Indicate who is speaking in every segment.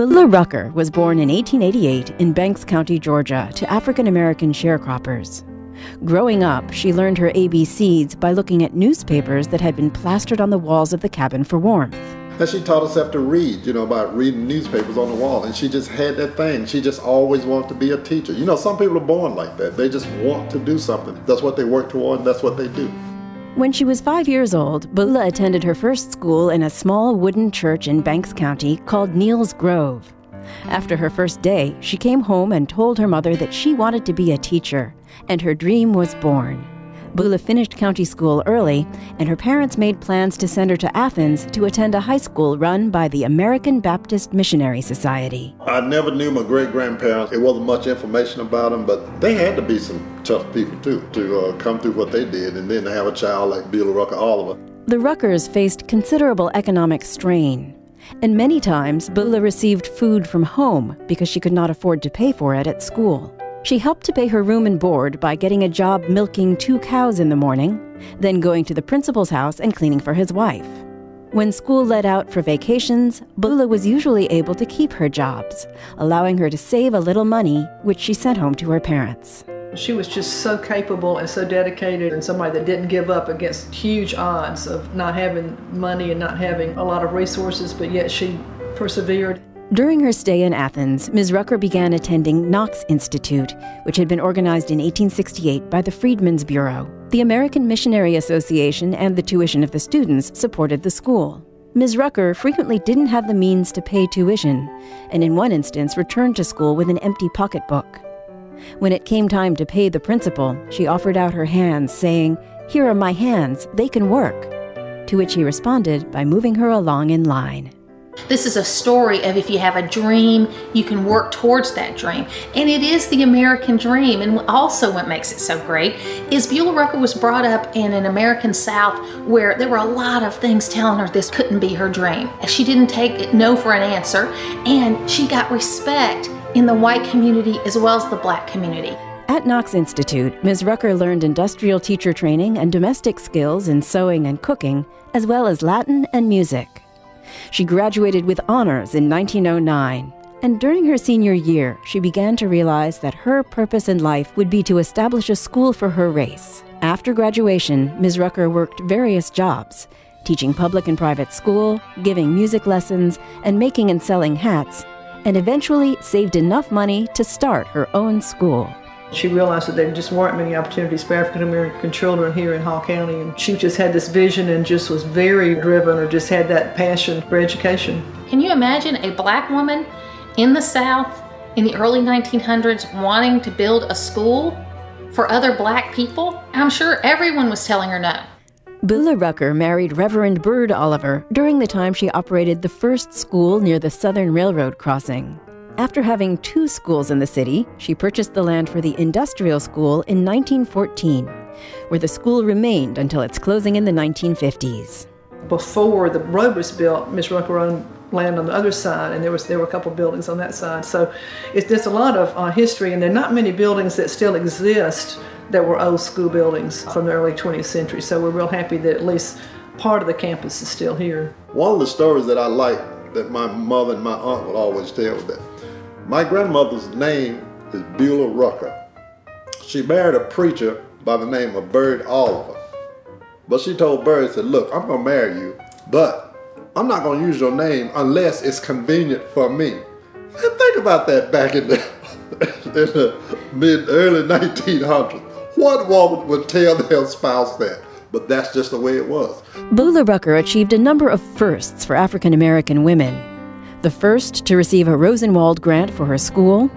Speaker 1: Beulah Rucker was born in 1888 in Banks County, Georgia, to African-American sharecroppers. Growing up, she learned her ABCs by looking at newspapers that had been plastered on the walls of the cabin for warmth.
Speaker 2: And she taught herself to read, about reading newspapers on the wall. And she just had that thing. She just always wanted to be a teacher. Some people are born like that. They just want to do something. That's what they work toward, and that's what they do.
Speaker 1: When she was 5 years old, Beulah attended her first school in a small wooden church in Banks County called Neal's Grove. After her first day, she came home and told her mother that she wanted to be a teacher, and her dream was born. Beulah finished county school early, and her parents made plans to send her to Athens to attend a high school run by the American Baptist Missionary Society.
Speaker 2: I never knew my great-grandparents. It wasn't much information about them, but they had to be some tough people, too, to come through what they did, and then to have a child like Beulah Rucker Oliver.
Speaker 1: The Ruckers faced considerable economic strain, and many times Beulah received food from home because she could not afford to pay for it at school. She helped to pay her room and board by getting a job milking 2 cows in the morning, then going to the principal's house and cleaning for his wife. When school let out for vacations, Beulah was usually able to keep her jobs, allowing her to save a little money, which she sent home to her parents.
Speaker 3: She was just so capable and so dedicated, and somebody that didn't give up against huge odds of not having money and not having a lot of resources, but yet she persevered.
Speaker 1: During her stay in Athens, Ms. Rucker began attending Knox Institute, which had been organized in 1868 by the Freedmen's Bureau. The American Missionary Association and the tuition of the students supported the school. Ms. Rucker frequently didn't have the means to pay tuition, and in one instance returned to school with an empty pocketbook. When it came time to pay the principal, she offered out her hands, saying, "Here are my hands, they can work," to which he responded by moving her along in line.
Speaker 4: This is a story of if you have a dream, you can work towards that dream. And it is the American dream. And also what makes it so great is Beulah Rucker was brought up in an American South where there were a lot of things telling her this couldn't be her dream. She didn't take no for an answer, and she got respect in the white community as well as the black community.
Speaker 1: At Knox Institute, Ms. Rucker learned industrial teacher training and domestic skills in sewing and cooking, as well as Latin and music. She graduated with honors in 1909, and during her senior year, she began to realize that her purpose in life would be to establish a school for her race. After graduation, Ms. Rucker worked various jobs, teaching public and private school, giving music lessons, and making and selling hats, and eventually saved enough money to start her own school.
Speaker 3: She realized that there just weren't many opportunities for African-American children here in Hall County, and she just had this vision and just was very driven, or just had that passion for education.
Speaker 4: Can you imagine a black woman in the South in the early 1900s wanting to build a school for other black people? I'm sure everyone was telling her no.
Speaker 1: Beulah Rucker married Reverend Bird Oliver during the time she operated the first school near the Southern Railroad crossing. After having 2 schools in the city, she purchased the land for the industrial school in 1914, where the school remained until its closing in the 1950s.
Speaker 3: Before the road was built, Ms. Rucker owned land on the other side, and there were a couple buildings on that side. So there's a lot of history, and there are not many buildings that still exist that were old school buildings from the early 20th century. So we're real happy that at least part of the campus is still here.
Speaker 2: One of the stories that I like that my mother and my aunt would always tell that my grandmother's name is Beulah Rucker. She married a preacher by the name of Bird Oliver. But she told Bird, said, "Look, I'm gonna marry you, but I'm not gonna use your name unless it's convenient for me." And think about that back in the, early 1900s. What woman would tell their spouse that? But that's just the way it was.
Speaker 1: Beulah Rucker achieved a number of firsts for African American women. The first to receive a Rosenwald grant for her school,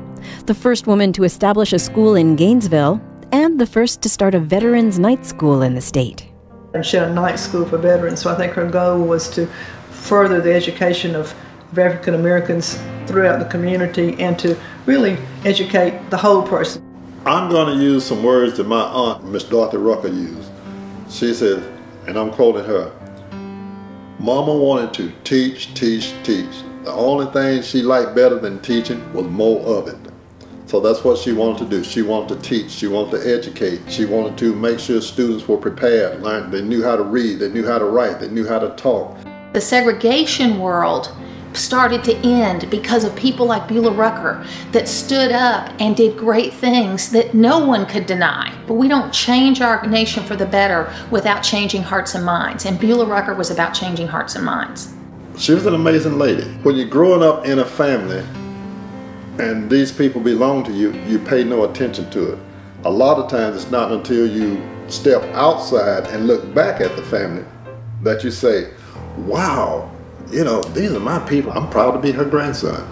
Speaker 1: the first woman to establish a school in Gainesville, and the first to start a veterans' night school in the state.
Speaker 3: And she had a night school for veterans, so I think her goal was to further the education of African Americans throughout the community and to really educate the whole person.
Speaker 2: I'm going to use some words that my aunt, Miss Dorothy Rucker, used. She said, and I'm quoting her, "Mama wanted to teach, teach, teach. The only thing she liked better than teaching was more of it." So that's what she wanted to do. She wanted to teach. She wanted to educate. She wanted to make sure students were prepared, learned, they knew how to read, they knew how to write, they knew how to talk.
Speaker 4: The segregation world started to end because of people like Beulah Rucker that stood up and did great things that no one could deny. But we don't change our nation for the better without changing hearts and minds. And Beulah Rucker was about changing hearts and minds.
Speaker 2: She was an amazing lady. When you're growing up in a family and these people belong to you, you pay no attention to it. A lot of times it's not until you step outside and look back at the family that you say, wow, you know, these are my people. I'm proud to be her grandson.